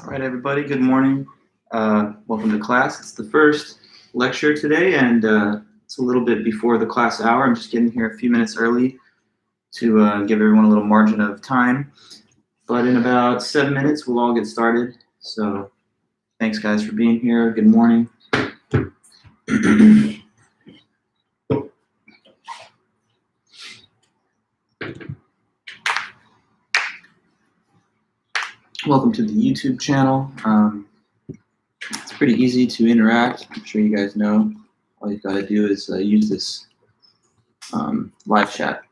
All right, everybody, good morning. Welcome to class. It's the first lecture today, and it's a little bit before the class hour. I'm just getting here a few minutes early to give everyone a little margin of time. But in about 7 minutes, we'll all get started. So thanks, guys, for being here. Good morning. Welcome to the YouTube channel. It's pretty easy to interact. I'm sure you guys know. All you've got to do is use this live chat.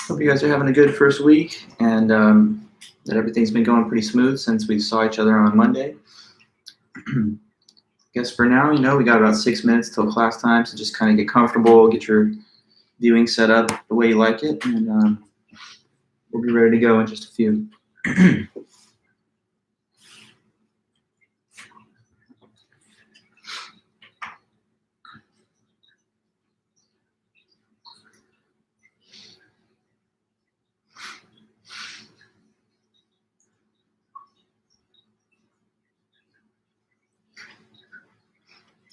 Hope you guys are having a good first week, and that everything's been going pretty smooth since we saw each other on Monday. I guess for now, we got about 6 minutes till class time, so just kind of get comfortable, get your viewing set up the way you like it, and we'll be ready to go in just a few.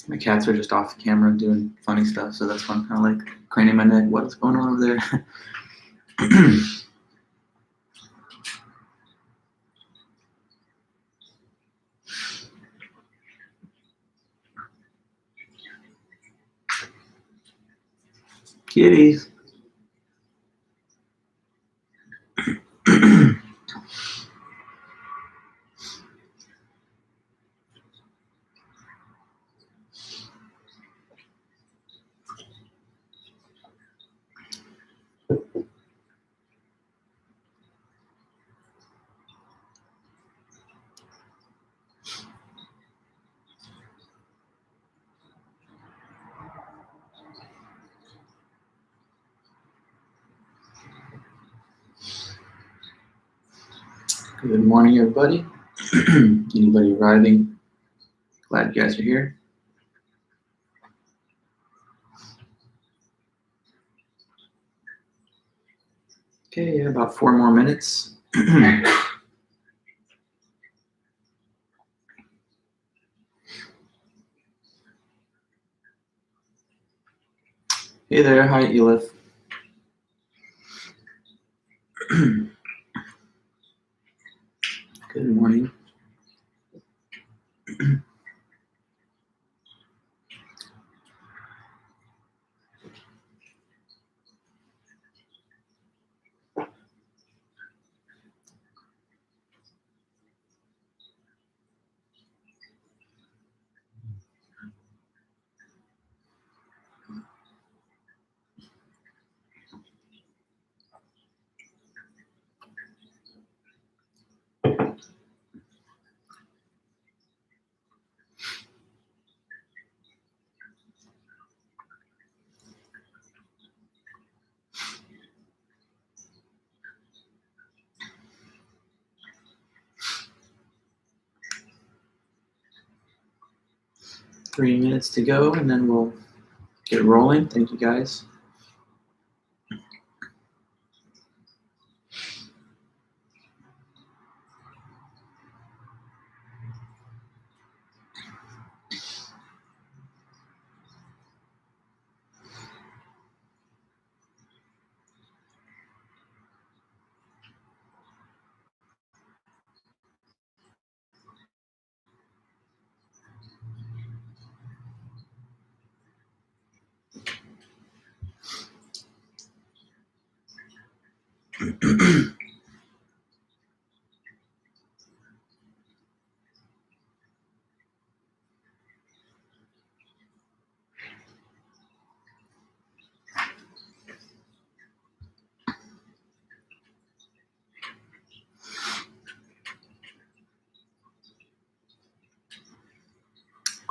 My cats are just off the camera doing funny stuff, so that's fun. Kind of like craning my neck. What's going on over there? Kitties. 'Good morning, everybody. Anybody arriving? Glad you guys are here. Okay, about 4 more minutes. Hey there, hi Elif. Good morning. Three minutes to go, and then we'll get rolling. Thank you, guys.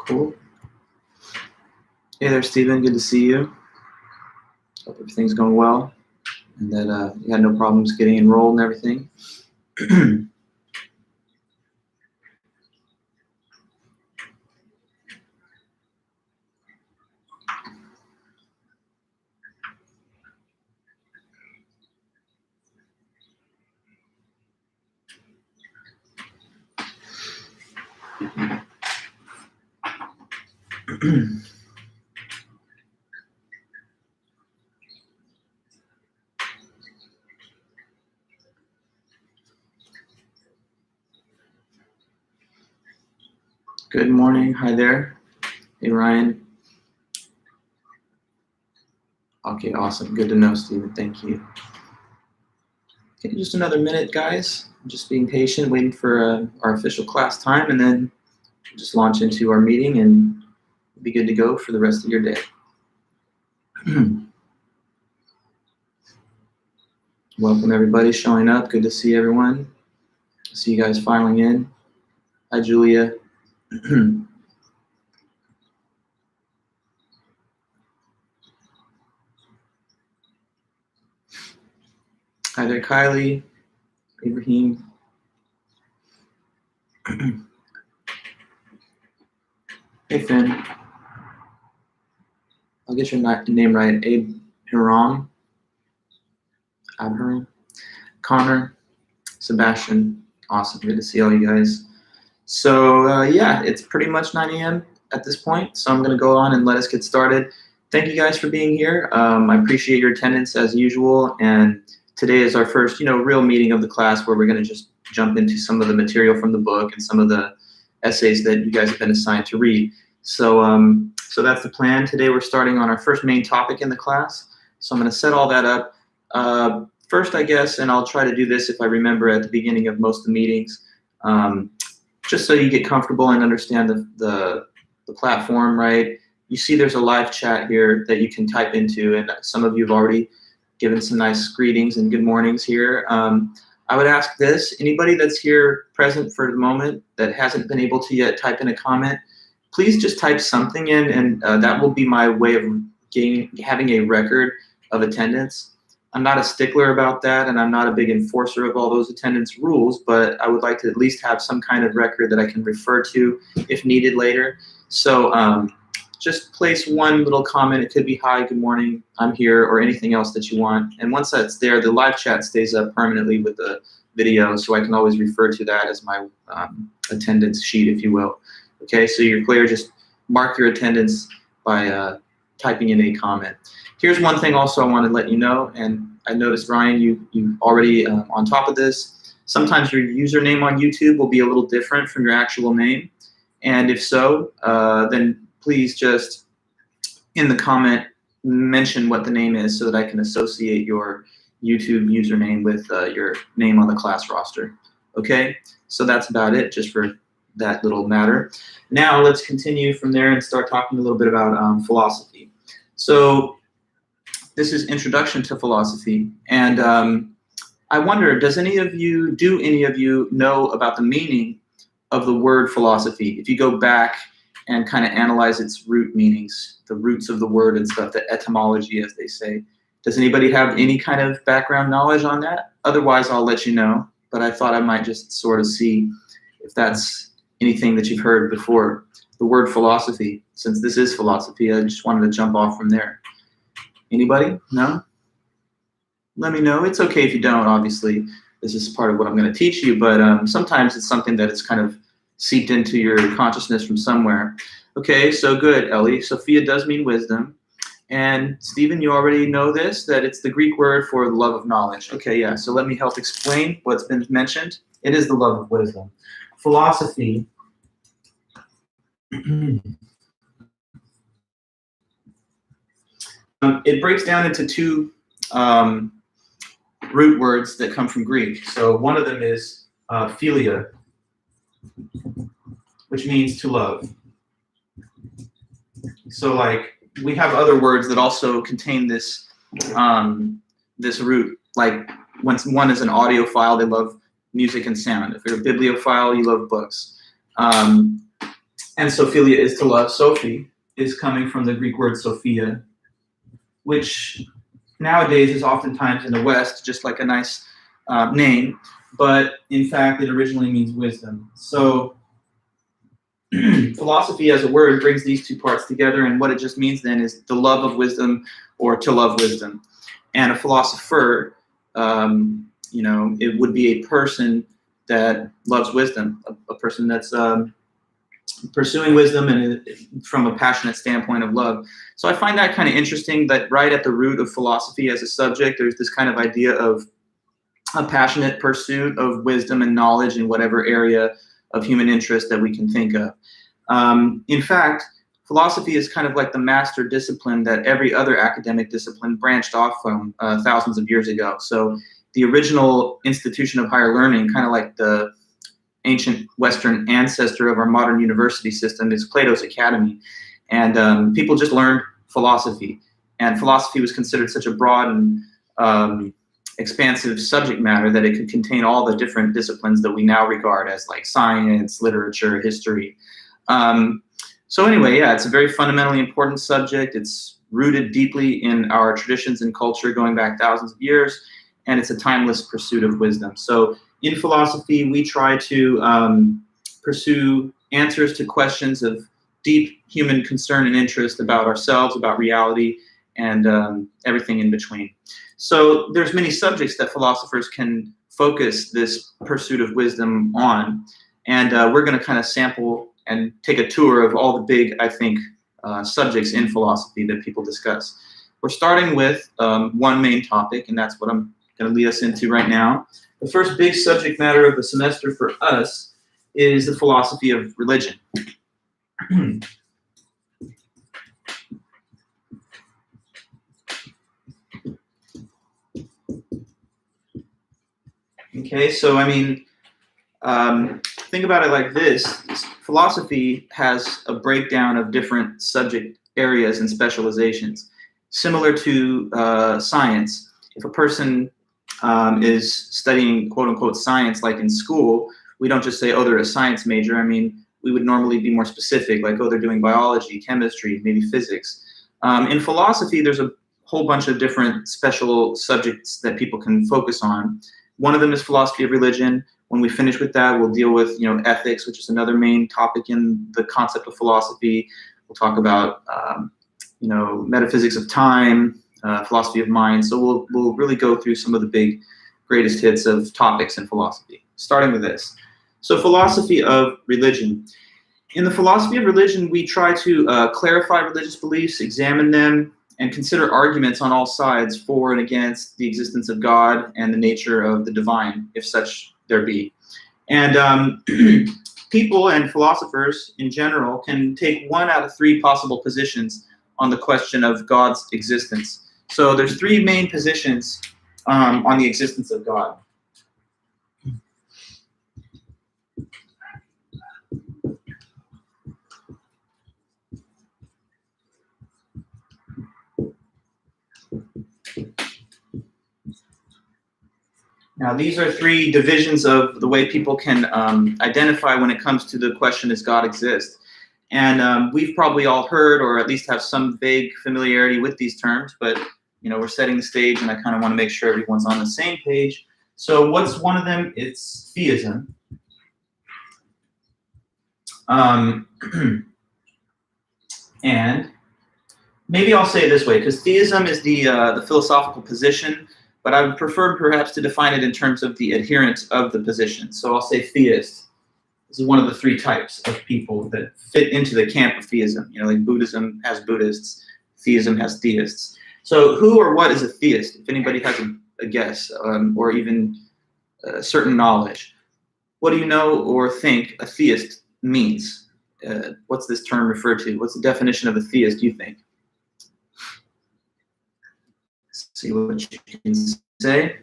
Cool. Hey there, Stephen. Good to see you. Hope everything's going well and that you had no problems getting enrolled and everything. Good morning. Hi there. Hey, Ryan. Okay, awesome. Good to know, Stephen. Thank you. Okay, just another minute, guys. Just being patient, waiting for our official class time, and then just launch into our meeting and be good to go for the rest of your day. Welcome, everybody showing up. Good to see everyone. See you guys filing in. Hi, Julia. Hi there, Kylie, Ibrahim. Hey, Finn. I'll get your name right. Abhiram. Connor. Sebastian. Awesome. Good to see all you guys. So, yeah, it's pretty much 9 a.m. at this point, so I'm going to go on and let us get started. Thank you guys for being here. I appreciate your attendance as usual, and today is our first, real meeting of the class where we're going to just jump into some of the material from the book and some of the essays that you guys have been assigned to read. So, so that's the plan. Today we're starting on our first main topic in the class. So I'm going to set all that up. First, I guess, and I'll try to do this if I remember at the beginning of most of the meetings, just so you get comfortable and understand the platform, right? You see there's a live chat here that you can type into, and some of you have already given some nice greetings and good mornings here. I would ask this, anybody that's here present for the moment that hasn't been able to yet type in a comment, please just type something in, and that will be my way of having a record of attendance. I'm not a stickler about that, and I'm not a big enforcer of all those attendance rules, but I would like to at least have some kind of record that I can refer to if needed later. So just place one little comment. It could be, hi, good morning, I'm here, or anything else that you want. And once that's there, the live chat stays up permanently with the video, so I can always refer to that as my attendance sheet, if you will. Okay, so you're clear, just mark your attendance by typing in a comment. Here's one thing also I want to let you know, and I noticed, Ryan, you already on top of this. Sometimes your username on YouTube will be a little different from your actual name, and if so, then please just in the comment mention what the name is so that I can associate your YouTube username with your name on the class roster. Okay, so that's about it, just for that little matter. Now let's continue from there and start talking a little bit about philosophy. So this is Introduction to Philosophy, and I wonder, do any of you know about the meaning of the word philosophy? If you go back and kind of analyze its root meanings, the roots of the word and stuff, the etymology, as they say. Does anybody have any kind of background knowledge on that? Otherwise, I'll let you know, but I thought I might just sort of see if that's anything that you've heard before. The word philosophy, since this is philosophy, I just wanted to jump off from there. Anybody? No? Let me know. It's okay if you don't, obviously. This is part of what I'm going to teach you, but sometimes it's something that is kind of seeped into your consciousness from somewhere. Okay, so good, Ellie. Sophia does mean wisdom. And Stephen, you already know this, that it's the Greek word for the love of knowledge. Okay, yeah, so let me help explain what's been mentioned. It is the love of wisdom. Philosophy it breaks down into two root words that come from Greek. So one of them is philia, which means to love. So like we have other words that also contain this this root. Like when one is an audiophile, they love music and sound. If you're a bibliophile, you love books. And Sophilia is to love. Sophie is coming from the Greek word Sophia, which nowadays is oftentimes in the West just like a nice name, but in fact it originally means wisdom. So philosophy as a word brings these two parts together, and what it just means then is the love of wisdom or to love wisdom. And a philosopher, it would be a person that loves wisdom, a person that's pursuing wisdom and from a passionate standpoint of love. So I find that kind of interesting that right at the root of philosophy as a subject, there's this kind of idea of a passionate pursuit of wisdom and knowledge in whatever area of human interest that we can think of. In fact, philosophy is kind of like the master discipline that every other academic discipline branched off from thousands of years ago. So the original institution of higher learning, kind of like the ancient Western ancestor of our modern university system, is Plato's Academy. And people just learned philosophy. And philosophy was considered such a broad and expansive subject matter that it could contain all the different disciplines that we now regard as like science, literature, history. So anyway, yeah, it's a very fundamentally important subject. It's rooted deeply in our traditions and culture going back thousands of years, and it's a timeless pursuit of wisdom. So in philosophy, we try to pursue answers to questions of deep human concern and interest about ourselves, about reality, and everything in between. So there's many subjects that philosophers can focus this pursuit of wisdom on, and we're going to kind of sample and take a tour of all the big, I think, subjects in philosophy that people discuss. We're starting with one main topic, and that's what I'm going to lead us into right now. The first big subject matter of the semester for us is the philosophy of religion. Okay, so I mean, think about it like this. Philosophy has a breakdown of different subject areas and specializations, similar to science. If a person is studying quote-unquote science like in school, we don't just say, oh, they're a science major. I mean, we would normally be more specific, like, oh, they're doing biology, chemistry, maybe physics. In philosophy, there's a whole bunch of different special subjects that people can focus on. One of them is philosophy of religion. When we finish with that, we'll deal with ethics, which is another main topic in the concept of philosophy. We'll talk about metaphysics of time, philosophy of mind. So we'll really go through some of the big, greatest hits of topics in philosophy, starting with this. So philosophy of religion. In the philosophy of religion, we try to clarify religious beliefs, examine them, and consider arguments on all sides for and against the existence of God and the nature of the divine, if such there be. And people and philosophers in general can take one out of three possible positions on the question of God's existence. So there's three main positions on the existence of God. Now, these are three divisions of the way people can identify when it comes to the question, does God exist? And we've probably all heard, or at least have some vague familiarity with these terms, but we're setting the stage, and I kind of want to make sure everyone's on the same page. So what's one of them? It's theism. And maybe I'll say it this way, because theism is the philosophical position, but I would prefer perhaps to define it in terms of the adherent of the position. So I'll say theist. This is one of the three types of people that fit into the camp of theism. Like Buddhism has Buddhists, theism has theists. So who or what is a theist? If anybody has a guess, or even certain knowledge, what do you know or think a theist means? What's this term referred to? What's the definition of a theist, you think? Let's see what you can say.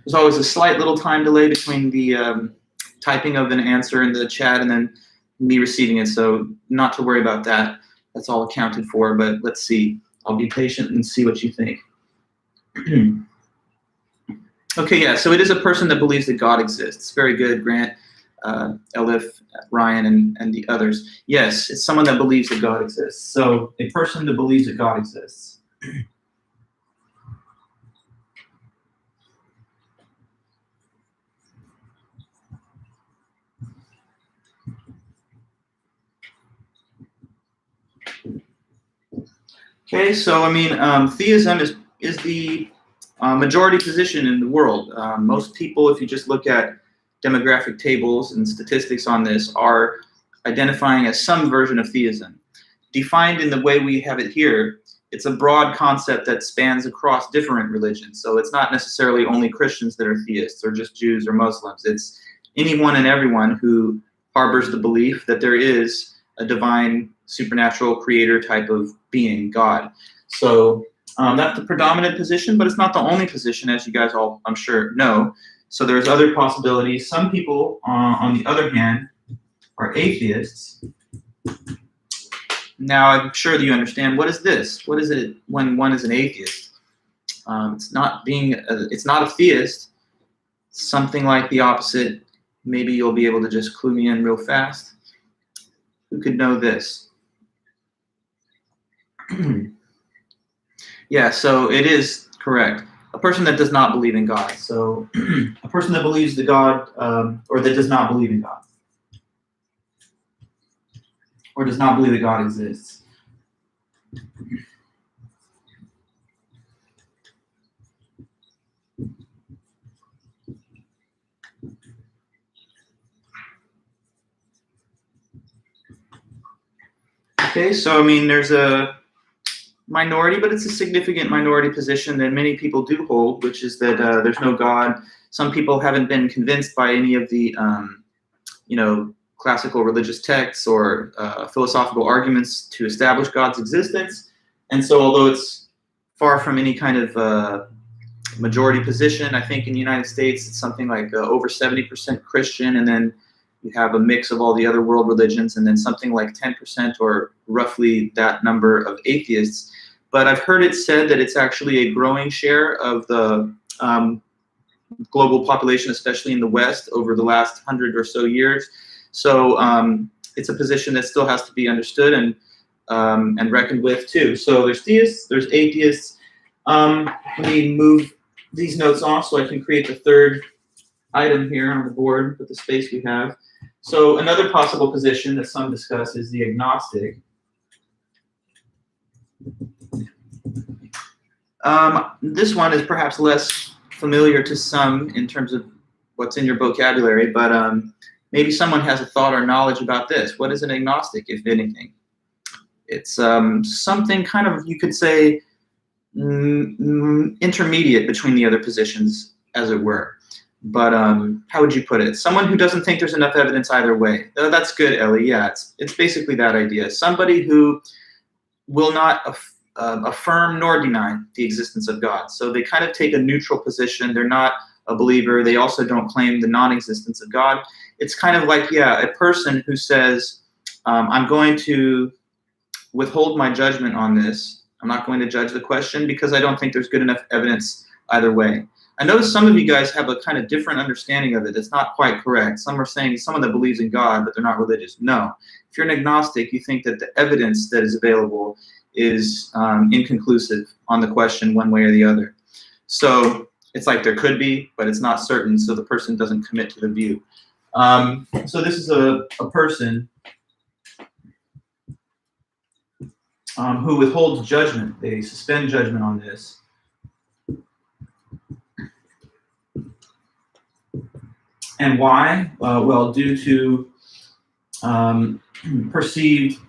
There's always a slight little time delay between the typing of an answer in the chat and then me receiving it, so not to worry about that. That's all accounted for, but let's see. I'll be patient and see what you think. Okay, yeah, so it is a person that believes that God exists. Very good, Grant. Elif, Ryan, and the others. Yes, it's someone that believes that God exists. So a person that believes that God exists. Okay, so I mean, theism is the majority position in the world. Most people, if you just look at demographic tables and statistics on this, are identifying as some version of theism. Defined in the way we have it here, it's a broad concept that spans across different religions. So it's not necessarily only Christians that are theists or just Jews or Muslims. It's anyone and everyone who harbors the belief that there is a divine, supernatural creator type of being, God. So that's the predominant position, but it's not the only position, as you guys all, I'm sure, know. So there's other possibilities. Some people, on the other hand, are atheists. Now, I'm sure that you understand, what is this? What is it when one is an atheist? It's not a theist. Something like the opposite. Maybe you'll be able to just clue me in real fast. Who could know this? Yeah, so it is correct. A person that does not believe in God. So a person that believes that God, or that does not believe in God. Or does not believe that God exists. Okay, so I mean, there's a minority, but it's a significant minority position that many people do hold, which is that there's no God. Some people haven't been convinced by any of the, classical religious texts or philosophical arguments to establish God's existence. And so although it's far from any kind of majority position, I think in the United States it's something like over 70% Christian, and then you have a mix of all the other world religions, and then something like 10% or roughly that number of atheists. But I've heard it said that it's actually a growing share of the global population, especially in the West, over the last 100 or so years. So it's a position that still has to be understood and reckoned with too. So there's theists, there's atheists. Let me move these notes off so I can create the third item here on the board with the space we have. So another possible position that some discuss is the agnostic. This one is perhaps less familiar to some in terms of what's in your vocabulary, but maybe someone has a thought or knowledge about this. What is an agnostic, if anything? It's something kind of, you could say, intermediate between the other positions, as it were. But how would you put it? Someone who doesn't think there's enough evidence either way. Oh, that's good, Ellie. Yeah, it's basically that idea. Somebody who will not affirm nor deny the existence of God. So they kind of take a neutral position. They're not a believer. They also don't claim the non-existence of God. It's kind of like, yeah, a person who says, I'm going to withhold my judgment on this. I'm not going to judge the question because I don't think there's good enough evidence either way. I notice some of you guys have a kind of different understanding of it. It's not quite correct. Some are saying someone that believes in God, but they're not religious. No. If you're an agnostic, you think that the evidence that is available is inconclusive on the question one way or the other. So it's like there could be, but it's not certain, so the person doesn't commit to the view. So this is a person who withholds judgment. They suspend judgment on this. And why? Well, due to perceived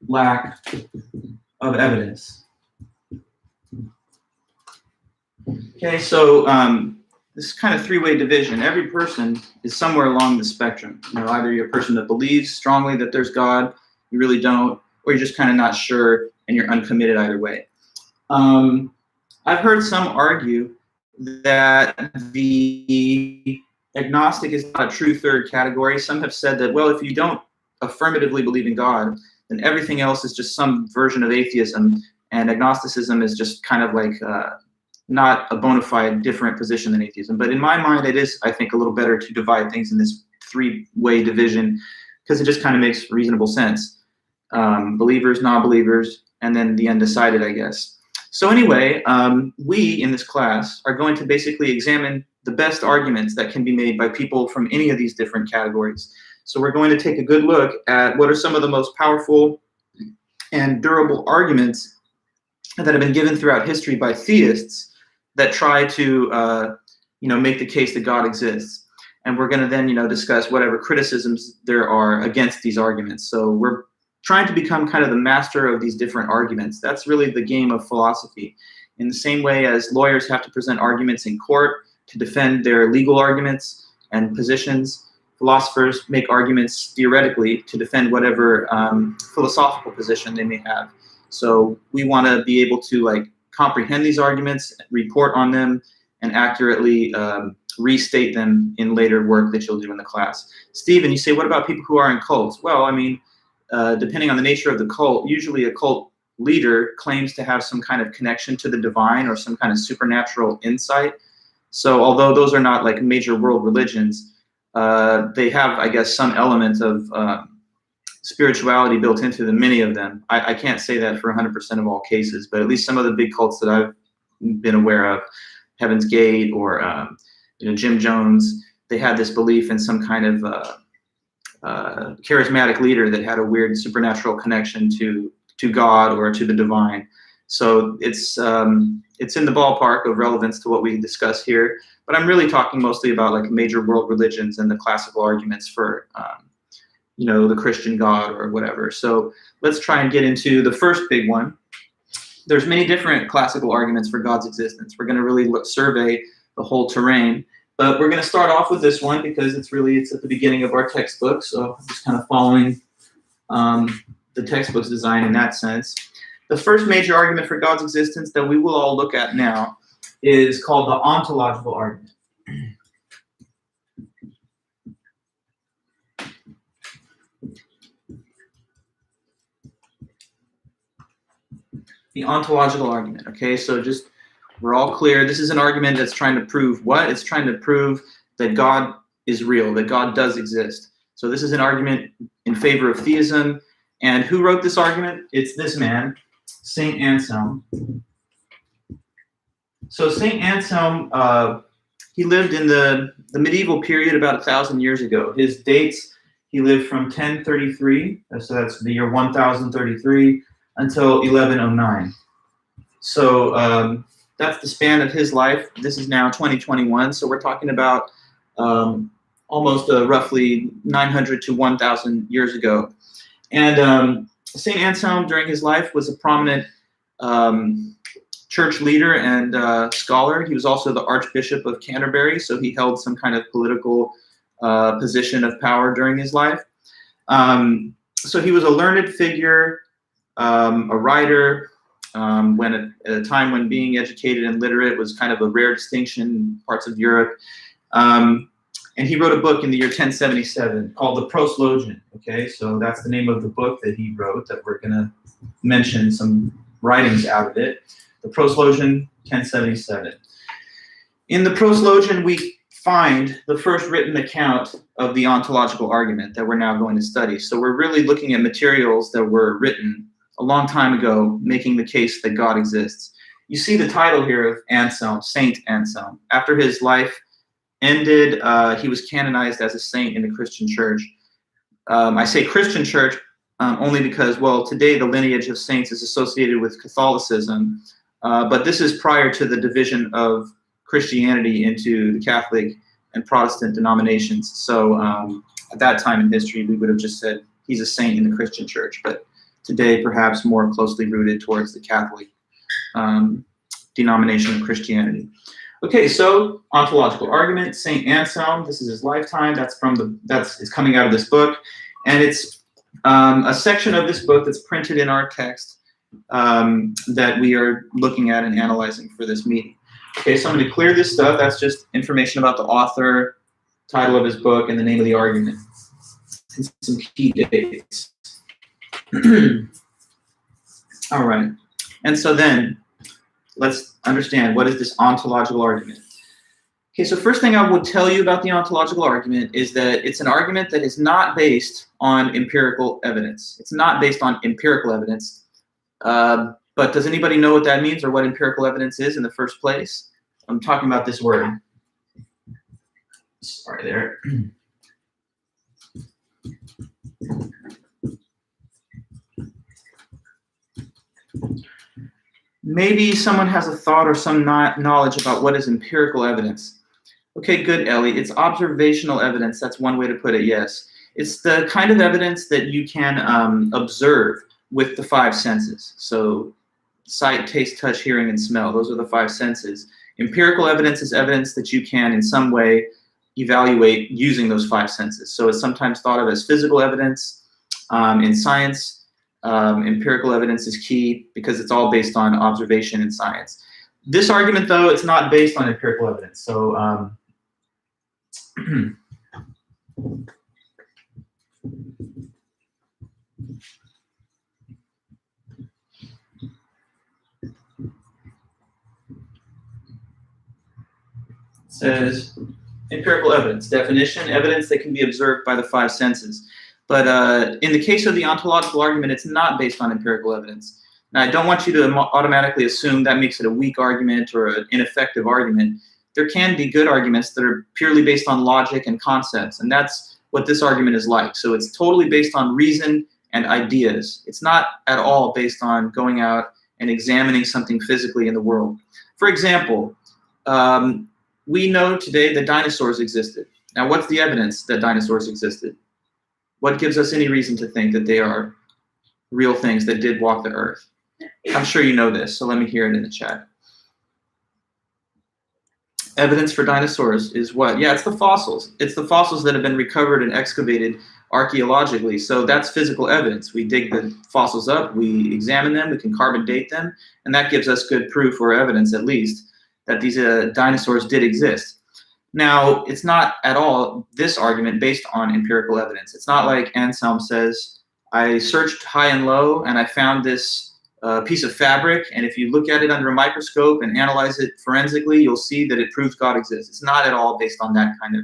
lack of evidence. Okay, so this is kind of three-way division. Every person is somewhere along the spectrum. Either you're a person that believes strongly that there's God, you really don't, or you're just kind of not sure and you're uncommitted either way. I've heard some argue that the agnostic is not a true third category. Some have said that, well, if you don't affirmatively believe in God, then everything else is just some version of atheism, and agnosticism is just kind of like not a bona fide different position than atheism. But in my mind, it is, I think, a little better to divide things in this three-way division, because it just kind of makes reasonable sense. Believers, non-believers, and then the undecided, I guess. So anyway, we in this class are going to basically examine the best arguments that can be made by people from any of these different categories. So we're going to take a good look at what are some of the most powerful and durable arguments that have been given throughout history by theists that try to make the case that God exists. And we're going to then discuss whatever criticisms there are against these arguments. So we're trying to become kind of the master of these different arguments. That's really the game of philosophy. In the same way as lawyers have to present arguments in court to defend their legal arguments and positions, philosophers make arguments theoretically to defend whatever philosophical position they may have. So we want to be able to comprehend these arguments, report on them, and accurately restate them in later work that you'll do in the class. Stephen, you say, what about people who are in cults? Well, I mean, depending on the nature of the cult, usually a cult leader claims to have some kind of connection to the divine or some kind of supernatural insight. So although those are not like major world religions, they have, I guess, some element of spirituality built into them, many of them. I can't say that for 100% of all cases, but at least some of the big cults that I've been aware of, Heaven's Gate or Jim Jones, they had this belief in some kind of charismatic leader that had a weird supernatural connection to God or to the divine. So it's in the ballpark of relevance to what we discuss here, but I'm really talking mostly about like major world religions and the classical arguments for the Christian God or whatever. So let's try and get into the first big one. There's many different classical arguments for God's existence. We're going to really survey the whole terrain, but we're going to start off with this one because it's at the beginning of our textbook. So I'm just kind of following the textbook's design in that sense. The first major argument for God's existence that we will all look at now is called the Ontological Argument. The ontological argument, okay? So just, we're all clear. This is an argument that's trying to prove what? It's trying to prove that God is real, that God does exist. So this is an argument in favor of theism. And who wrote this argument? It's this man, Saint Anselm. So Saint Anselm, he lived in the medieval period about 1,000 years ago. His dates, he lived from 1033, so that's the year 1033, until 1109. So that's the span of his life. This is now 2021, so we're talking about almost roughly 900 to 1,000 years ago. And St. Anselm, during his life, was a prominent church leader and scholar. He was also the Archbishop of Canterbury, so he held some kind of political position of power during his life. So he was a learned figure, a writer, at a time when being educated and literate was kind of a rare distinction in parts of Europe. And he wrote a book in the year 1077 called the Proslogion. Okay, so that's the name of the book that he wrote that we're going to mention some writings out of it. The Proslogion, 1077. In the Proslogion, we find the first written account of the ontological argument that we're now going to study. So we're really looking at materials that were written a long time ago, making the case that God exists. You see the title here of Anselm, Saint Anselm. After his life ended, he was canonized as a saint in the Christian church. I say Christian church only because, well, today the lineage of saints is associated with Catholicism, but this is prior to the division of Christianity into the Catholic and Protestant denominations. So at that time in history, we would have just said he's a saint in the Christian church, but today perhaps more closely rooted towards the Catholic denomination of Christianity. Okay, so ontological argument, Saint Anselm. This is his lifetime. It's coming out of this book, and it's a section of this book that's printed in our text that we are looking at and analyzing for this meeting. Okay, so I'm going to clear this stuff. That's just information about the author, title of his book, and the name of the argument, and some key dates. All right, and so then let's understand, what is this ontological argument? Okay, so first thing I will tell you about the ontological argument is that it's an argument that is not based on empirical evidence. It's not based on empirical evidence. But does anybody know what that means or what empirical evidence is in the first place? I'm talking about this word. Sorry there. Maybe someone has a thought or some knowledge about what is empirical evidence. Okay, good, Ellie. It's observational evidence. That's one way to put it, yes. It's the kind of evidence that you can observe with the five senses. So sight, taste, touch, hearing, and smell. Those are the five senses. Empirical evidence is evidence that you can in some way evaluate using those five senses. So it's sometimes thought of as physical evidence. In science, empirical evidence is key because it's all based on observation in science. This argument, though, it's not based on empirical evidence. So says empirical evidence, definition, evidence that can be observed by the five senses. But in the case of the ontological argument, it's not based on empirical evidence. Now, I don't want you to automatically assume that makes it a weak argument or an ineffective argument. There can be good arguments that are purely based on logic and concepts, and that's what this argument is like. So it's totally based on reason and ideas. It's not at all based on going out and examining something physically in the world. For example, we know today that dinosaurs existed. Now, what's the evidence that dinosaurs existed? What gives us any reason to think that they are real things that did walk the earth? I'm sure you know this, so let me hear it in the chat. Evidence for dinosaurs is what? Yeah, it's the fossils. It's the fossils that have been recovered and excavated archaeologically. So that's physical evidence. We dig the fossils up, we examine them, we can carbon date them, and that gives us good proof or evidence, at least, that these dinosaurs did exist. Now, it's not at all this argument based on empirical evidence. It's not like Anselm says, I searched high and low and I found this piece of fabric, and if you look at it under a microscope and analyze it forensically, you'll see that it proves God exists. It's not at all based on that kind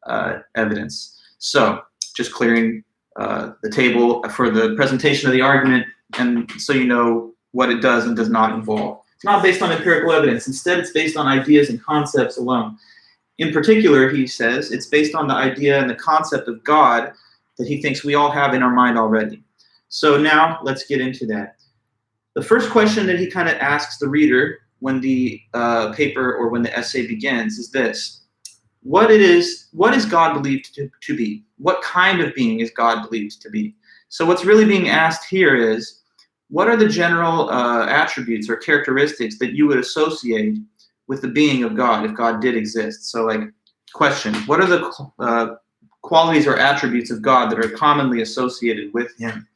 of evidence. So, just clearing the table for the presentation of the argument, and so you know what it does and does not involve. It's not based on empirical evidence. Instead, it's based on ideas and concepts alone. In particular, he says, it's based on the idea and the concept of God that he thinks we all have in our mind already. So now, let's get into that. The first question that he kind of asks the reader when the paper or when the essay begins is this. What is God believed to be? What kind of being is God believed to be? So what's really being asked here is, what are the general attributes or characteristics that you would associate with the being of God if God did exist? So, like, question, what are the qualities or attributes of God that are commonly associated with him?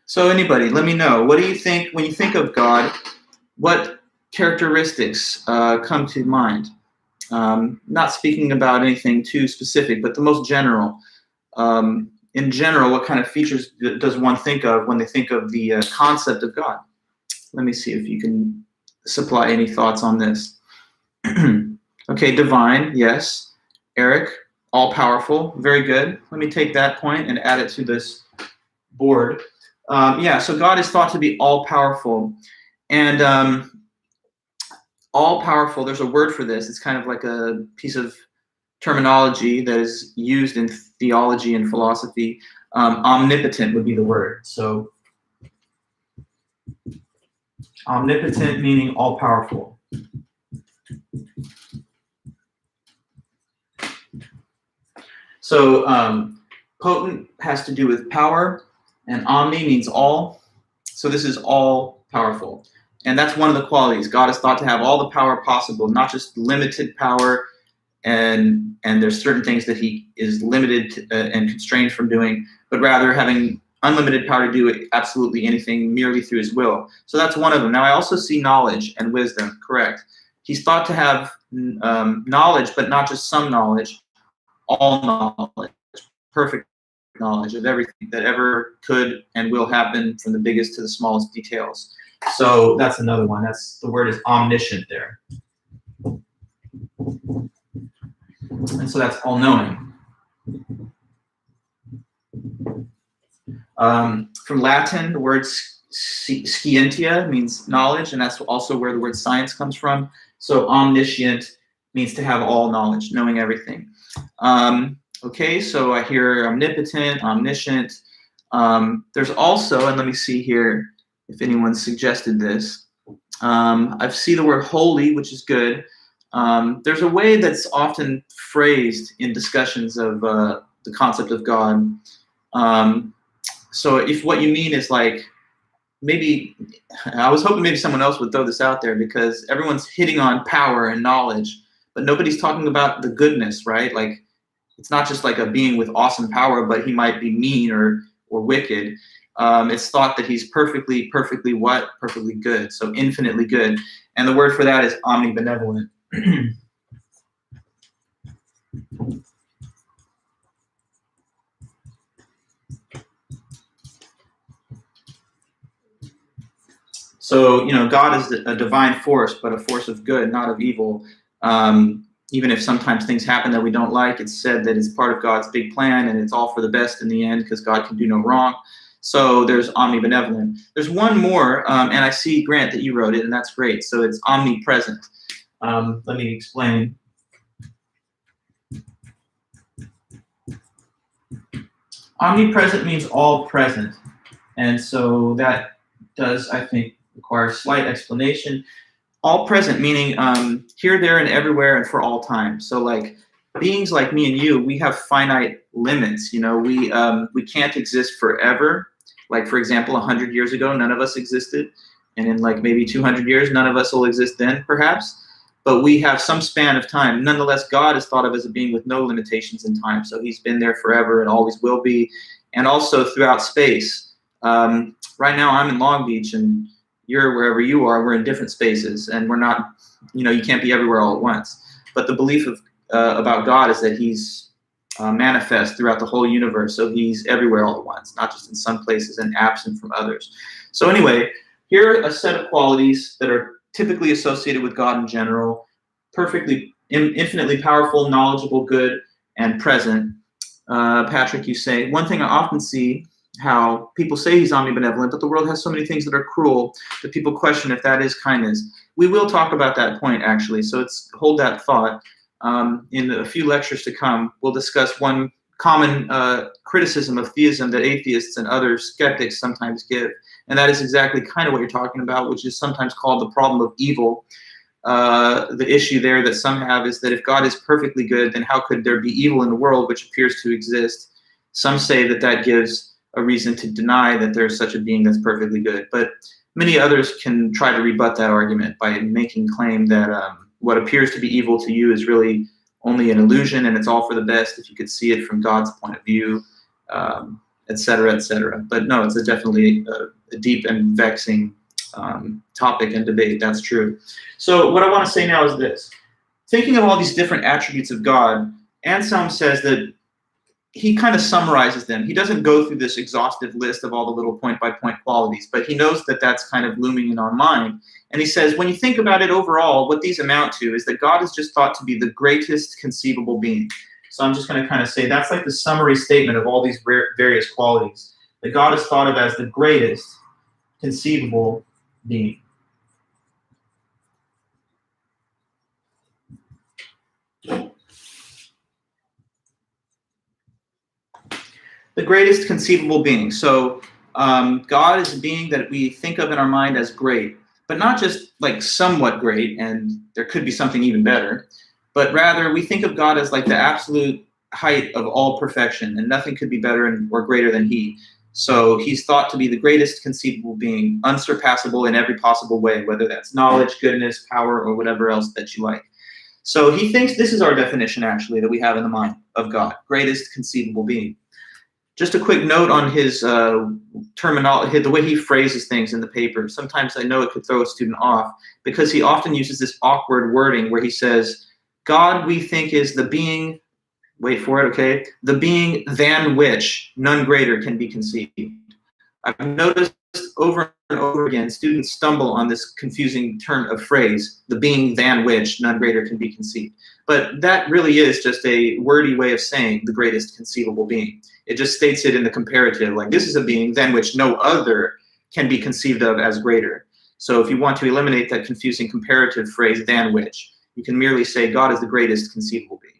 So anybody, let me know. What do you think, when you think of God, what characteristics come to mind? Not speaking about anything too specific, but the most general. In general, what kind of features does one think of when they think of the concept of God? Let me see if you can supply any thoughts on this. Okay, divine, yes. Eric, all-powerful, very good. Let me take that point and add it to this board. Yeah, so God is thought to be all-powerful. And all-powerful, there's a word for this. It's kind of like a piece of terminology that is used in theology and philosophy. Omnipotent would be the word. So omnipotent meaning all-powerful. So potent has to do with power, and omni means all. So this is all-powerful. And that's one of the qualities. God is thought to have all the power possible, not just limited power, and there's certain things that he is limited to, and constrained from doing, but rather having unlimited power to do absolutely anything merely through his will. So that's one of them. Now, I also see knowledge and wisdom, correct. He's thought to have knowledge, but not just some knowledge, all knowledge, perfect knowledge of everything that ever could and will happen, from the biggest to the smallest details. So that's another one. That's the word is omniscient there. And so that's all-knowing. From Latin, the word scientia means knowledge, and that's also where the word science comes from. So omniscient means to have all knowledge, knowing everything. Okay, so I hear omnipotent, omniscient. There's also, and let me see here if anyone suggested this. I see the word holy, which is good. There's a way that's often phrased in discussions of the concept of God. So if what you mean is like, maybe, I was hoping maybe someone else would throw this out there, because everyone's hitting on power and knowledge, but nobody's talking about the goodness, right? Like, it's not just like a being with awesome power, but he might be mean or wicked. It's thought that he's perfectly what? Perfectly good, so infinitely good. And the word for that is omnibenevolent. So, God is a divine force, but a force of good, not of evil. Even if sometimes things happen that we don't like, it's said that it's part of God's big plan, and it's all for the best in the end, because God can do no wrong. So there's omnibenevolent. There's one more, and I see, Grant, that you wrote it, and that's great. So it's omnipresent. Let me explain. Omnipresent means all present. And so that does, I think, require slight explanation. All present meaning here, there, and everywhere, and for all time. So like beings like me and you, we have finite limits. We can't exist forever. Like, for example, 100 years ago, none of us existed. And in like maybe 200 years, none of us will exist then, perhaps. But we have some span of time. Nonetheless, God is thought of as a being with no limitations in time. So he's been there forever and always will be. And also throughout space. Right now, I'm in Long Beach, and you're wherever you are. We're in different spaces, and we're not, you can't be everywhere all at once. But the belief about God is that he's manifest throughout the whole universe. So he's everywhere all at once, not just in some places and absent from others. So anyway, here are a set of qualities that are typically associated with God in general: perfectly, infinitely powerful, knowledgeable, good, and present. Patrick, you say, one thing I often see, how people say he's omnibenevolent, but the world has so many things that are cruel that people question if that is kindness. We will talk about that point, actually, so hold that thought. In a few lectures to come, we'll discuss one common criticism of theism that atheists and other skeptics sometimes give, and that is exactly kind of what you're talking about, which is sometimes called the problem of evil. The issue there that some have is that if God is perfectly good, then how could there be evil in the world, which appears to exist? Some say that gives a reason to deny that there's such a being that's perfectly good. But many others can try to rebut that argument by making claim that what appears to be evil to you is really only an illusion, and it's all for the best if you could see it from God's point of view, et cetera, et cetera. But no, it's definitely a deep and vexing topic and debate. That's true. So what I want to say now is this. Thinking of all these different attributes of God, Anselm says that he kind of summarizes them. He doesn't go through this exhaustive list of all the little point-by-point qualities, but he knows that that's kind of looming in our mind. And he says, when you think about it overall, what these amount to is that God is just thought to be the greatest conceivable being. So I'm just going to kind of say that's like the summary statement of all these various qualities. That God is thought of as the greatest conceivable being. The greatest conceivable being. So God is a being that we think of in our mind as great, but not just like somewhat great, and there could be something even better, but rather we think of God as like the absolute height of all perfection, and nothing could be better or greater than he. So he's thought to be the greatest conceivable being, unsurpassable in every possible way, whether that's knowledge, goodness, power, or whatever else that you like. So he thinks this is our definition, actually, that we have in the mind of God, greatest conceivable being. Just a quick note on his terminology, the way he phrases things in the paper. Sometimes I know it could throw a student off because he often uses this awkward wording where he says, God, we think, is the being wait for it, okay? The being than which none greater can be conceived. I've noticed over and over again, students stumble on this confusing term of phrase, the being than which none greater can be conceived. But that really is just a wordy way of saying the greatest conceivable being. It just states it in the comparative, like this is a being than which no other can be conceived of as greater. So if you want to eliminate that confusing comparative phrase, than which, you can merely say God is the greatest conceivable being.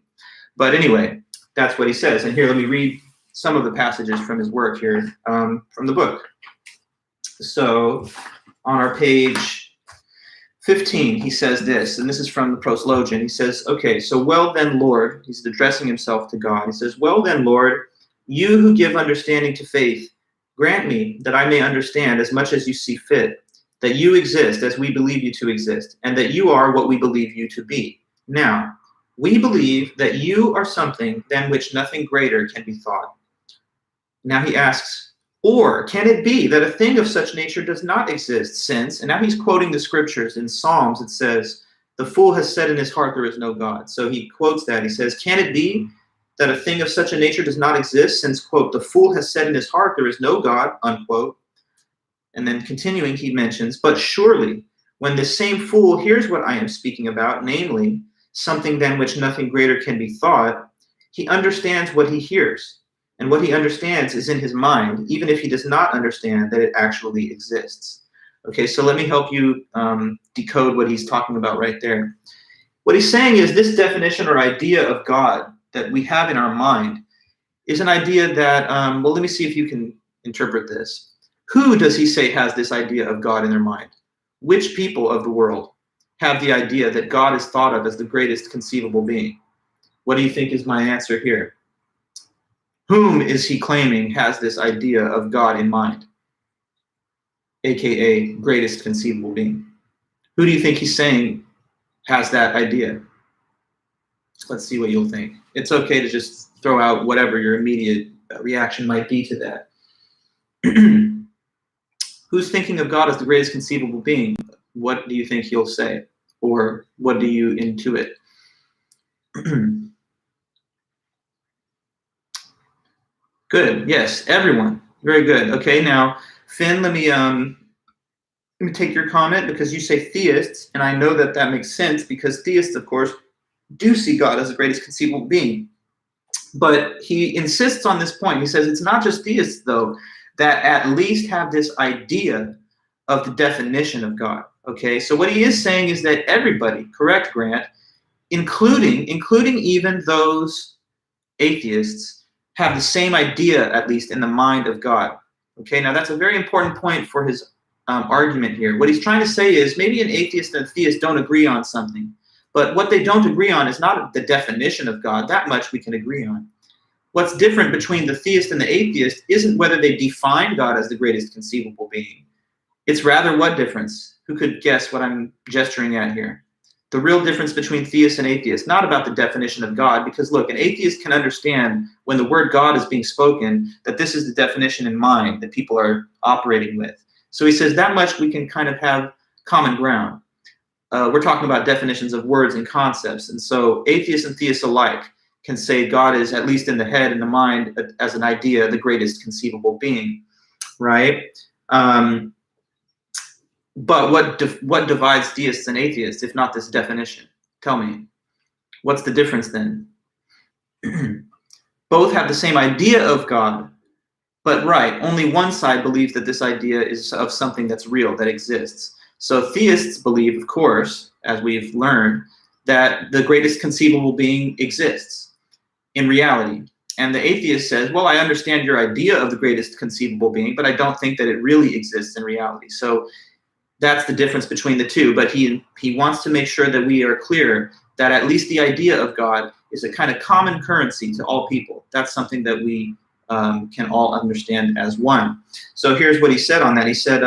But anyway, that's what he says. And here, let me read some of the passages from his work here, from the book. So on our page 15, he says this, and this is from the Proslogian. He says, okay, so well then, Lord, he's addressing himself to God. He says, well then, Lord, you who give understanding to faith, grant me that I may understand as much as you see fit, that you exist as we believe you to exist, and that you are what we believe you to be. Now, we believe that you are something than which nothing greater can be thought. Now he asks, or can it be that a thing of such nature does not exist since, and now he's quoting the scriptures in Psalms, it says, the fool has said in his heart there is no God. So he quotes that. He says, can it be that a thing of such a nature does not exist since, quote, the fool has said in his heart there is no God, unquote. And then continuing, he mentions, but surely when this same fool hears what I am speaking about, namely, something than which nothing greater can be thought, he understands what he hears. And what he understands is in his mind, even if he does not understand that it actually exists. Okay, so let me help you decode what he's talking about right there. What he's saying is this definition or idea of God that we have in our mind is an idea that, well, let me see if you can interpret this. Who does he say has this idea of God in their mind? Which people of the world have the idea that God is thought of as the greatest conceivable being? What do you think is my answer here? Whom is he claiming has this idea of God in mind, aka greatest conceivable being? Who do you think he's saying has that idea? Let's see what you'll think. It's okay to just throw out whatever your immediate reaction might be to that. Who's thinking of God as the greatest conceivable being? What do you think he'll say? Or what do you intuit? Good. Yes, everyone. Very good. Okay, now, Finn, let me take your comment because you say theists, and I know that that makes sense because theists, of course, do see God as the greatest conceivable being. But he insists on this point. He says it's not just theists, though, that at least have this idea of the definition of God. Okay, so what he is saying is that everybody, correct, Grant, including even those atheists, have the same idea, at least in the mind of God. Okay, now that's a very important point for his argument here. What he's trying to say is maybe an atheist and a theist don't agree on something, but what they don't agree on is not the definition of God. That much we can agree on. What's different between the theist and the atheist isn't whether they define God as the greatest conceivable being. It's rather what difference? Who could guess what I'm gesturing at here? The real difference between theists and atheists, not about the definition of God, because look, an atheist can understand when the word God is being spoken, that this is the definition in mind that people are operating with. So he says that much we can kind of have common ground. We're talking about definitions of words and concepts. And so atheists and theists alike can say God is, at least in the head and the mind, as an idea, the greatest conceivable being, right? But what divides theists and atheists, if not this definition? Tell me. What's the difference then? Both have the same idea of God, but right, only one side believes that this idea is of something that's real, that exists. So theists believe, of course, as we've learned, that the greatest conceivable being exists in reality. And the atheist says, well, I understand your idea of the greatest conceivable being, but I don't think that it really exists in reality. So that's the difference between the two. But he wants to make sure that we are clear that at least the idea of God is a kind of common currency to all people. That's something that we can all understand as one. So here's what he said on that. He said,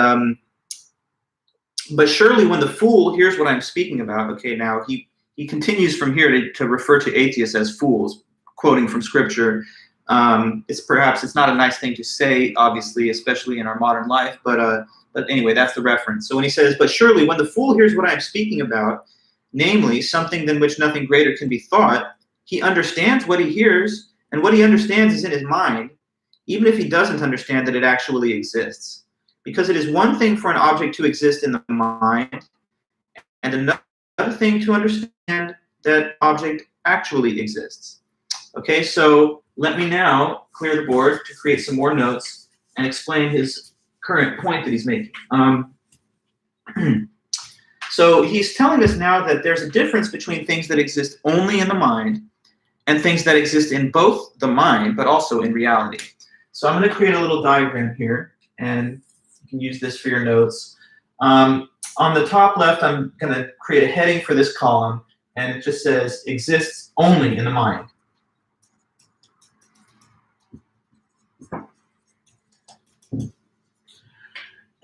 but surely when the fool hears what I'm speaking about, okay, now he continues from here to refer to atheists as fools, quoting from scripture. It's not a nice thing to say, obviously, especially in our modern life, but anyway, that's the reference. So when he says, but surely when the fool hears what I'm speaking about, namely something than which nothing greater can be thought, he understands what he hears, and what he understands is in his mind, even if he doesn't understand that it actually exists. Because it is one thing for an object to exist in the mind, and another thing to understand that object actually exists. Okay, so let me now clear the board to create some more notes and explain his current point that he's making. So he's telling us now that there's a difference between things that exist only in the mind and things that exist in both the mind but also in reality. So I'm going to create a little diagram here, and you can use this for your notes. On the top left, I'm going to create a heading for this column, and it just says exists only in the mind.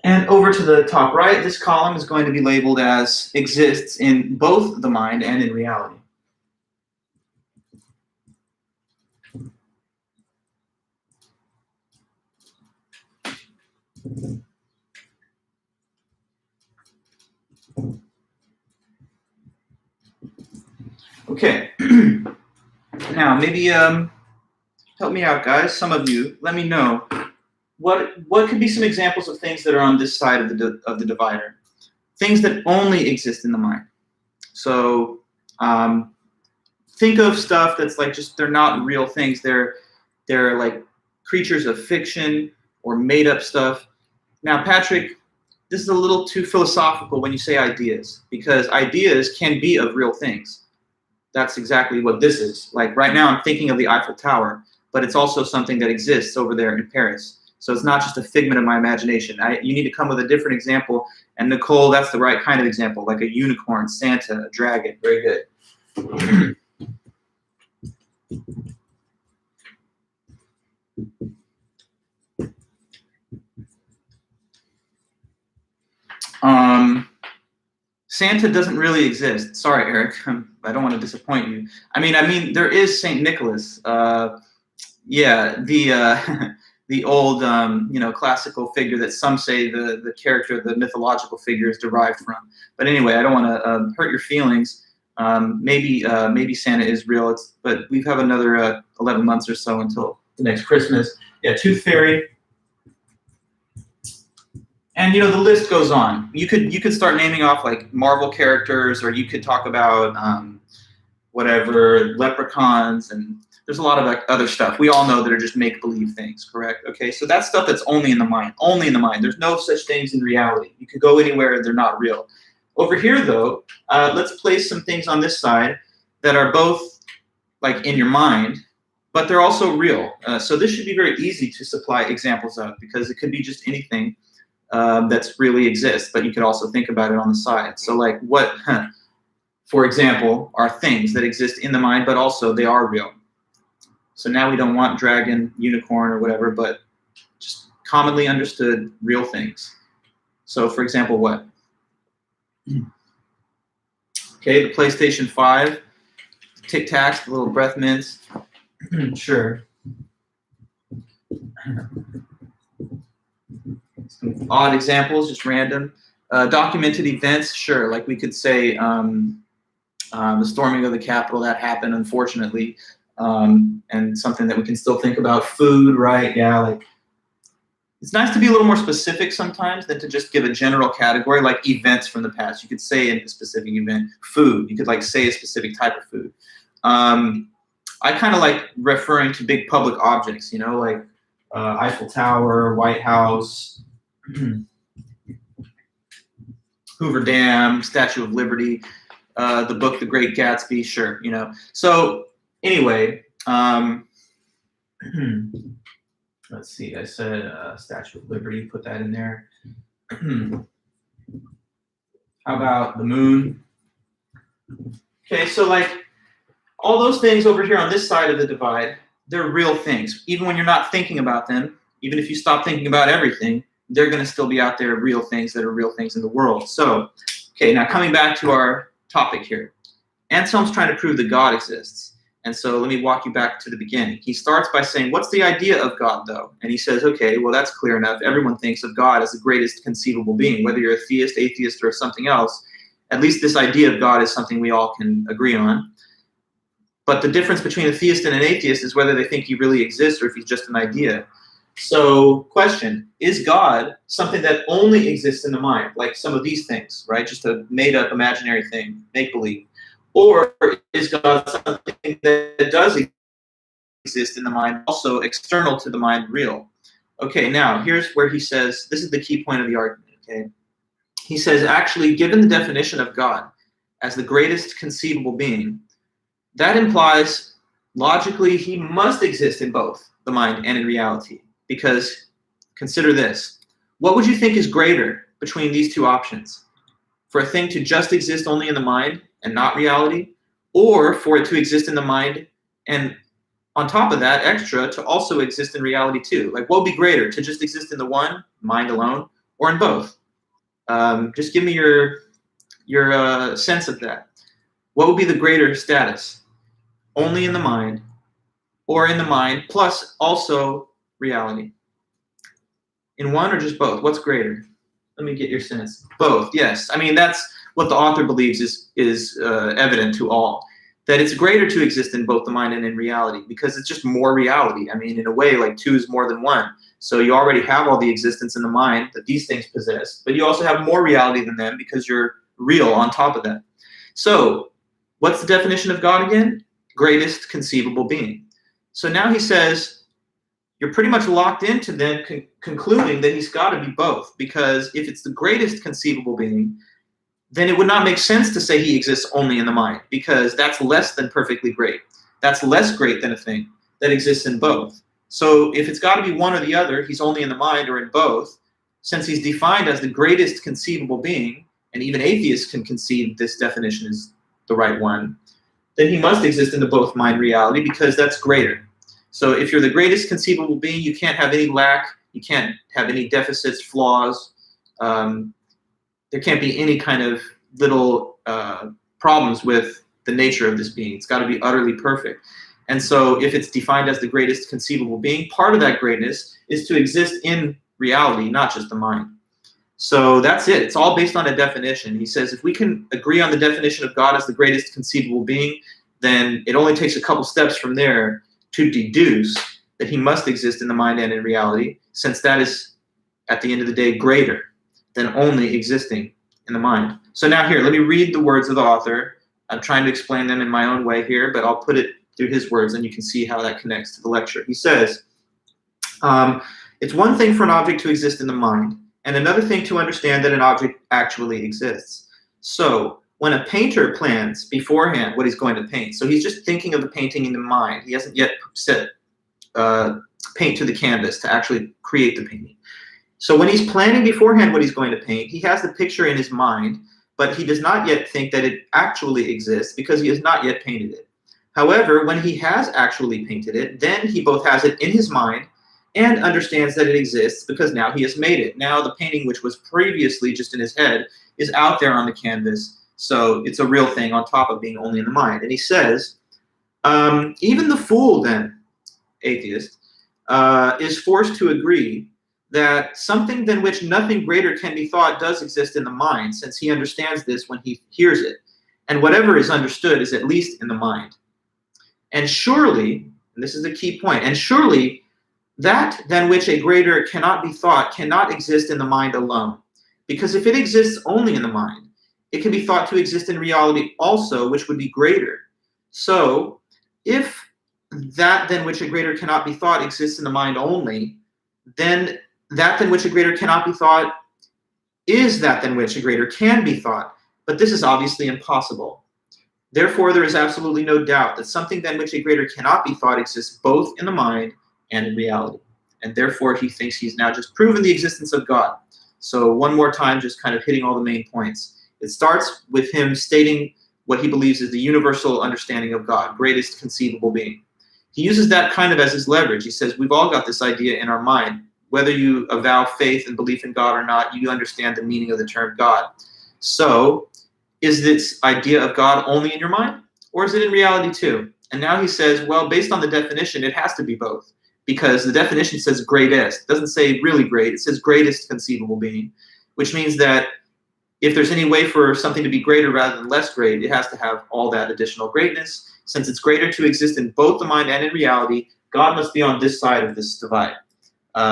And over to the top right, this column is going to be labeled as exists in both the mind and in reality. Okay. Now, maybe help me out, guys. Some of you, let me know. What could be some examples of things that are on this side of the divider? Things that only exist in the mind. So think of stuff that's like just they're not real things. They're like creatures of fiction or made up stuff. Now, Patrick, this is a little too philosophical when you say ideas, because ideas can be of real things. That's exactly what this is. Like right now, I'm thinking of the Eiffel Tower, but it's also something that exists over there in Paris. So it's not just a figment of my imagination. You need to come with a different example. And Nicole, that's the right kind of example, like a unicorn, Santa, a dragon. Very good. Santa doesn't really exist. Sorry, Eric. I don't want to disappoint you. I mean, there is Saint Nicholas. Yeah, the old, classical figure that some say the character, the mythological figure is derived from. But anyway, I don't want to hurt your feelings. Maybe Santa is real, but we have another 11 months or so until the next Christmas. Yeah, Tooth Fairy. And the list goes on. You could start naming off like Marvel characters, or you could talk about whatever, leprechauns, and there's a lot of like other stuff we all know that are just make-believe things, correct? Okay, so that's stuff that's only in the mind, only in the mind. There's no such things in reality. You could go anywhere, they're not real. Over here, though, let's place some things on this side that are both like in your mind, but they're also real. So this should be very easy to supply examples of, because it could be just anything that's really exists, but you could also think about it on the side. So like what, for example, are things that exist in the mind, but also they are real. So now we don't want dragon, unicorn, or whatever, but just commonly understood real things. So for example, what? Okay, the PlayStation 5, Tic Tacs, the little breath mints. Sure. Some odd examples, just random. Documented events, sure. Like we could say the storming of the Capitol, that happened, unfortunately. And something that we can still think about. Food, right? Yeah, like it's nice to be a little more specific sometimes than to just give a general category, like events from the past. You could say in a specific event, food. You could like say a specific type of food. I kind of like referring to big public objects, like Eiffel Tower, White House, Hoover Dam, Statue of Liberty, the book The Great Gatsby, sure, So anyway, let's see, I said Statue of Liberty, put that in there. How about the moon? Okay, so like all those things over here on this side of the divide, they're real things. Even when you're not thinking about them, even if you stop thinking about everything, they're going to still be out there, real things that are real things in the world. So, okay, now coming back to our topic here. Anselm's trying to prove that God exists. And so let me walk you back to the beginning. He starts by saying, what's the idea of God, though? And he says, okay, well, that's clear enough. Everyone thinks of God as the greatest conceivable being. Whether you're a theist, atheist, or something else, at least this idea of God is something we all can agree on. But the difference between a theist and an atheist is whether they think he really exists or if he's just an idea. So, question, is God something that only exists in the mind, like some of these things, right? Just a made-up imaginary thing, make-believe. Or is God something that does exist in the mind, also external to the mind, real? Okay, now, here's where he says, this is the key point of the argument, okay? He says, actually, given the definition of God as the greatest conceivable being, that implies, logically, he must exist in both the mind and in reality. Because, consider this, what would you think is greater between these two options? For a thing to just exist only in the mind and not reality, or for it to exist in the mind and on top of that, extra, to also exist in reality too? Like, what would be greater, to just exist in the one, mind alone, or in both? Just give me your sense of that. What would be the greater status? Only in the mind, or in the mind plus also reality? In one or just both? What's greater? Let me get your sense. Both, yes. I mean, that's what the author believes is evident to all. That it's greater to exist in both the mind and in reality because it's just more reality. I mean, in a way, like 2 is more than 1. So you already have all the existence in the mind that these things possess, but you also have more reality than them because you're real on top of that. So what's the definition of God again? Greatest conceivable being. So now he says, you're pretty much locked into then concluding that he's got to be both, because if it's the greatest conceivable being, then it would not make sense to say he exists only in the mind, because that's less than perfectly great. That's less great than a thing that exists in both. So if it's got to be one or the other, he's only in the mind or in both, since he's defined as the greatest conceivable being, and even atheists can concede this definition is the right one, then he must exist in the both mind reality because that's greater. So if you're the greatest conceivable being, you can't have any lack, you can't have any deficits, flaws. There can't be any kind of little problems with the nature of this being. It's got to be utterly perfect. And so if it's defined as the greatest conceivable being, part of that greatness is to exist in reality, not just the mind. So that's it. It's all based on a definition. He says if we can agree on the definition of God as the greatest conceivable being, then it only takes a couple steps from there to deduce that he must exist in the mind and in reality, since that is, at the end of the day, greater than only existing in the mind. So now here, let me read the words of the author. I'm trying to explain them in my own way here, but I'll put it through his words and you can see how that connects to the lecture. He says, it's one thing for an object to exist in the mind, and another thing to understand that an object actually exists. So when a painter plans beforehand what he's going to paint, so he's just thinking of the painting in the mind. He hasn't yet set paint to the canvas to actually create the painting. So when he's planning beforehand what he's going to paint, he has the picture in his mind, but he does not yet think that it actually exists because he has not yet painted it. However, when he has actually painted it, then he both has it in his mind and understands that it exists because now he has made it. Now the painting, which was previously just in his head, is out there on the canvas. So it's a real thing on top of being only in the mind. And he says, even the fool then, atheist, is forced to agree that something than which nothing greater can be thought does exist in the mind, since he understands this when he hears it. And whatever is understood is at least in the mind. And surely, and this is the key point, and surely that than which a greater cannot be thought cannot exist in the mind alone. Because if it exists only in the mind, it can be thought to exist in reality also, which would be greater. So, if that than which a greater cannot be thought exists in the mind only, then that than which a greater cannot be thought is that than which a greater can be thought. But this is obviously impossible. Therefore, there is absolutely no doubt that something than which a greater cannot be thought exists both in the mind and in reality. And therefore, he thinks he's now just proven the existence of God. So one more time, just kind of hitting all the main points. It starts with him stating what he believes is the universal understanding of God, greatest conceivable being. He uses that kind of as his leverage. He says, we've all got this idea in our mind. Whether you avow faith and belief in God or not, you understand the meaning of the term God. So, is this idea of God only in your mind? Or is it in reality too? And now he says, well, based on the definition, it has to be both. Because the definition says greatest. It doesn't say really great. It says greatest conceivable being. Which means that if there's any way for something to be greater rather than less great, it has to have all that additional greatness. Since it's greater to exist in both the mind and in reality, God must be on this side of this divide.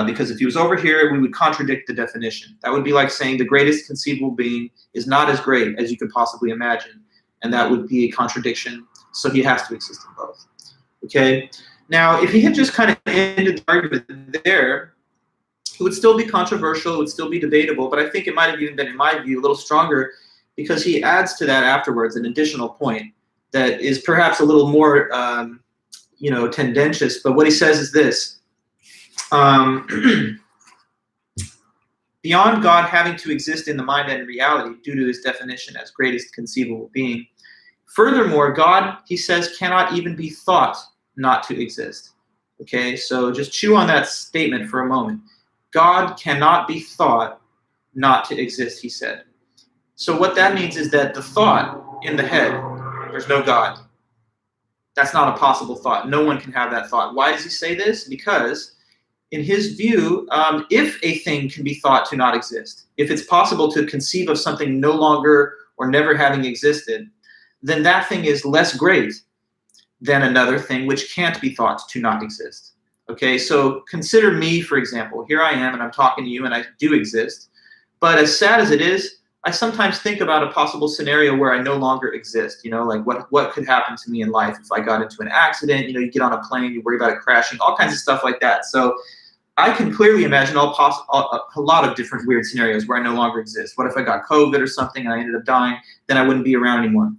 Because if he was over here, we would contradict the definition. That would be like saying the greatest conceivable being is not as great as you could possibly imagine. And that would be a contradiction. So he has to exist in both. Okay? Now, if he had just kind of ended the argument there, it would still be controversial, it would still be debatable, but I think it might have even been, in my view, a little stronger because he adds to that afterwards an additional point that is perhaps a little more, tendentious. But what he says is this. Beyond God having to exist in the mind and reality due to his definition as greatest conceivable being. Furthermore, God, he says, cannot even be thought not to exist. Okay, so just chew on that statement for a moment. God cannot be thought not to exist, he said. So what that means is that the thought in the head, there's no God. That's not a possible thought. No one can have that thought. Why does he say this? Because in his view, if a thing can be thought to not exist, if it's possible to conceive of something no longer or never having existed, then that thing is less great than another thing which can't be thought to not exist. Okay, so consider me, for example. Here I am, and I'm talking to you, and I do exist. But as sad as it is, I sometimes think about a possible scenario where I no longer exist. Like what could happen to me in life if I got into an accident. You get on a plane, you worry about it crashing, all kinds of stuff like that. So I can clearly imagine a lot of different weird scenarios where I no longer exist. What if I got COVID or something and I ended up dying? Then I wouldn't be around anymore.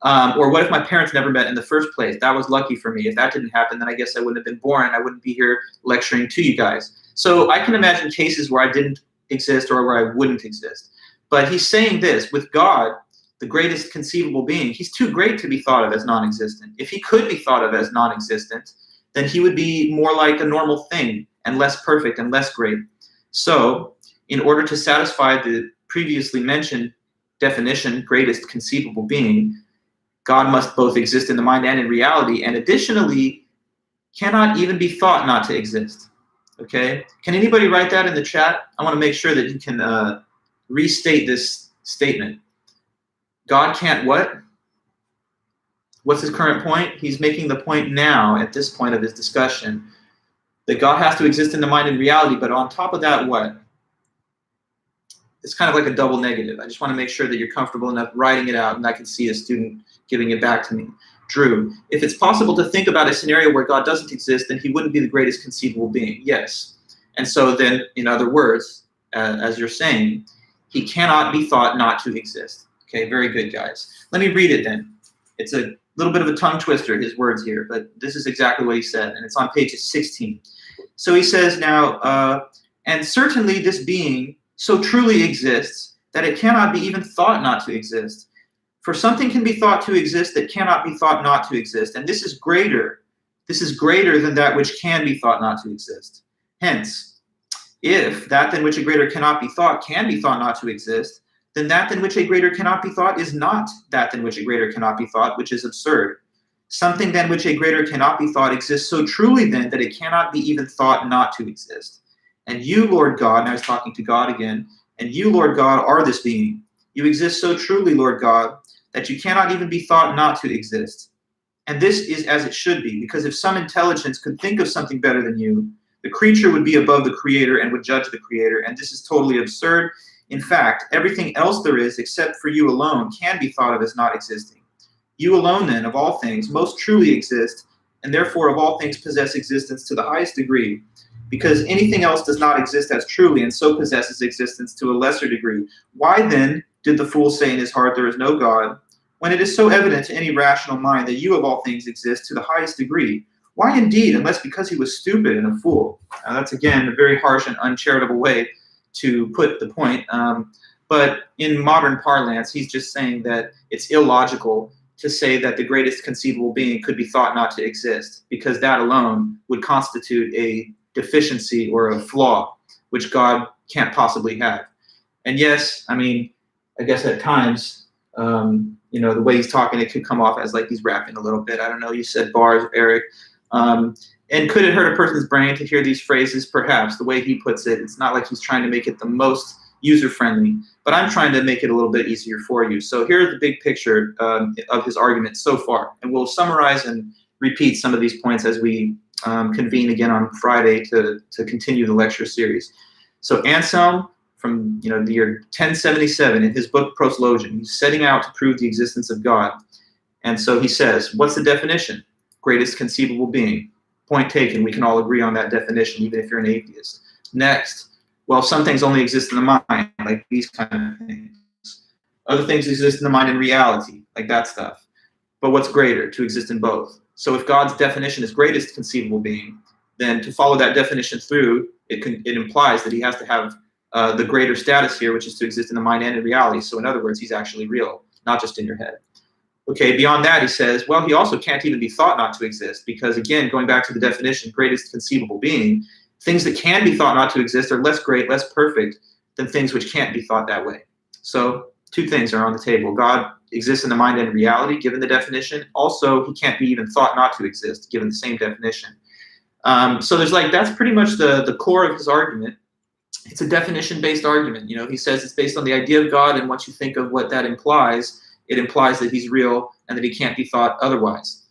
Or what if my parents never met in the first place? That was lucky for me. If that didn't happen, then I guess I wouldn't have been born and I wouldn't be here lecturing to you guys. So I can imagine cases where I didn't exist or where I wouldn't exist. But he's saying this, with God, the greatest conceivable being, he's too great to be thought of as non-existent. If he could be thought of as non-existent, then he would be more like a normal thing and less perfect and less great. So in order to satisfy the previously mentioned definition, greatest conceivable being, God must both exist in the mind and in reality, and additionally, cannot even be thought not to exist. Okay? Can anybody write that in the chat? I want to make sure that you can restate this statement. God can't what? What's his current point? He's making the point now, at this point of his discussion, that God has to exist in the mind and reality, but on top of that, what? It's kind of like a double negative. I just want to make sure that you're comfortable enough writing it out and I can see a student giving it back to me. Drew, if it's possible to think about a scenario where God doesn't exist, then he wouldn't be the greatest conceivable being. Yes. And so then, in other words, as you're saying, he cannot be thought not to exist. Okay, very good, guys. Let me read it then. It's a little bit of a tongue twister, his words here, but this is exactly what he said, and it's on page 16. So he says now, and certainly this being so truly exists that it cannot be even thought not to exist. For something can be thought to exist that cannot be thought not to exist, and this is greater than that which can be thought not to exist. Hence, if that than which a greater cannot be thought can be thought not to exist, then that than which a greater cannot be thought is not that than which a greater cannot be thought, which is absurd. Something than which a greater cannot be thought exists so truly then that it cannot be even thought not to exist. And you, Lord God, and I was talking to God again, and you, Lord God, are this being. You exist so truly, Lord God, that you cannot even be thought not to exist. And this is as it should be, because if some intelligence could think of something better than you, the creature would be above the creator and would judge the creator, and this is totally absurd. In fact, everything else there is, except for you alone, can be thought of as not existing. You alone, then, of all things, most truly exist, and therefore of all things possess existence to the highest degree, because anything else does not exist as truly, and so possesses existence to a lesser degree. Why, then, did the fool say in his heart, there is no God, when it is so evident to any rational mind that you of all things exist to the highest degree? Why indeed, unless because he was stupid and a fool? Now, that's, again, a very harsh and uncharitable way to put the point. But in modern parlance, he's just saying that it's illogical to say that the greatest conceivable being could be thought not to exist, because that alone would constitute a deficiency or a flaw, which God can't possibly have. And yes, I mean, I guess at times, the way he's talking, it could come off as like he's rapping a little bit. I don't know, you said bars, Eric. And could it hurt a person's brain to hear these phrases? Perhaps. The way he puts it, it's not like he's trying to make it the most user-friendly. But I'm trying to make it a little bit easier for you. So here's the big picture of his argument so far. And we'll summarize and repeat some of these points as we convene again on Friday to continue the lecture series. So Anselm, from the year 1077, in his book Proslogion, he's setting out to prove the existence of God. And so he says, what's the definition? Greatest conceivable being. Point taken. We can all agree on that definition, even if you're an atheist. Next, well, some things only exist in the mind, like these kind of things. Other things exist in the mind in reality, like that stuff. But what's greater? To exist in both. So if God's definition is greatest conceivable being, then to follow that definition through, it implies that he has to have the greater status here, which is to exist in the mind and in reality. So in other words, he's actually real, not just in your head. Okay, beyond that, he says, well, he also can't even be thought not to exist because, again, going back to the definition, greatest conceivable being, things that can be thought not to exist are less great, less perfect than things which can't be thought that way. So two things are on the table. God exists in the mind and in reality, given the definition. Also, he can't be even thought not to exist, given the same definition. So there's that's pretty much the core of his argument. It's a definition-based argument. He says it's based on the idea of God, and once you think of what that implies, it implies that he's real and that he can't be thought otherwise.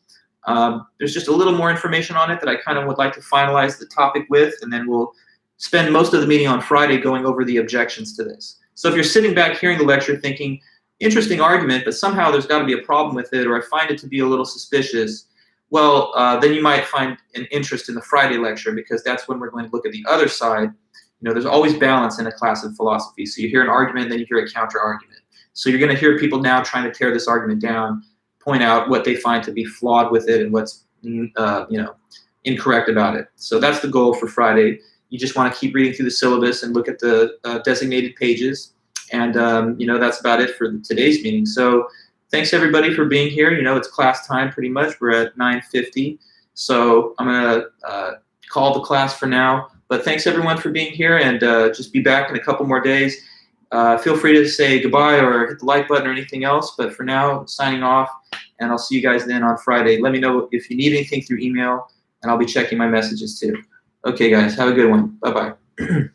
There's just a little more information on it that I kind of would like to finalize the topic with, and then we'll spend most of the meeting on Friday going over the objections to this. So if you're sitting back hearing the lecture thinking, interesting argument, but somehow there's got to be a problem with it, or I find it to be a little suspicious, well, then you might find an interest in the Friday lecture, because that's when we're going to look at the other side. There's always balance in a class of philosophy. So you hear an argument, then you hear a counter argument. So you're going to hear people now trying to tear this argument down, point out what they find to be flawed with it and what's incorrect about it. So that's the goal for Friday. You just want to keep reading through the syllabus and look at the designated pages. And, that's about it for today's meeting. So thanks, everybody, for being here. It's class time pretty much. We're at 9:50. So I'm going to call the class for now. But thanks, everyone, for being here. And just be back in a couple more days. Feel free to say goodbye or hit the like button or anything else. But for now, signing off. And I'll see you guys then on Friday. Let me know if you need anything through email. And I'll be checking my messages, too. Okay, guys. Have a good one. Bye-bye.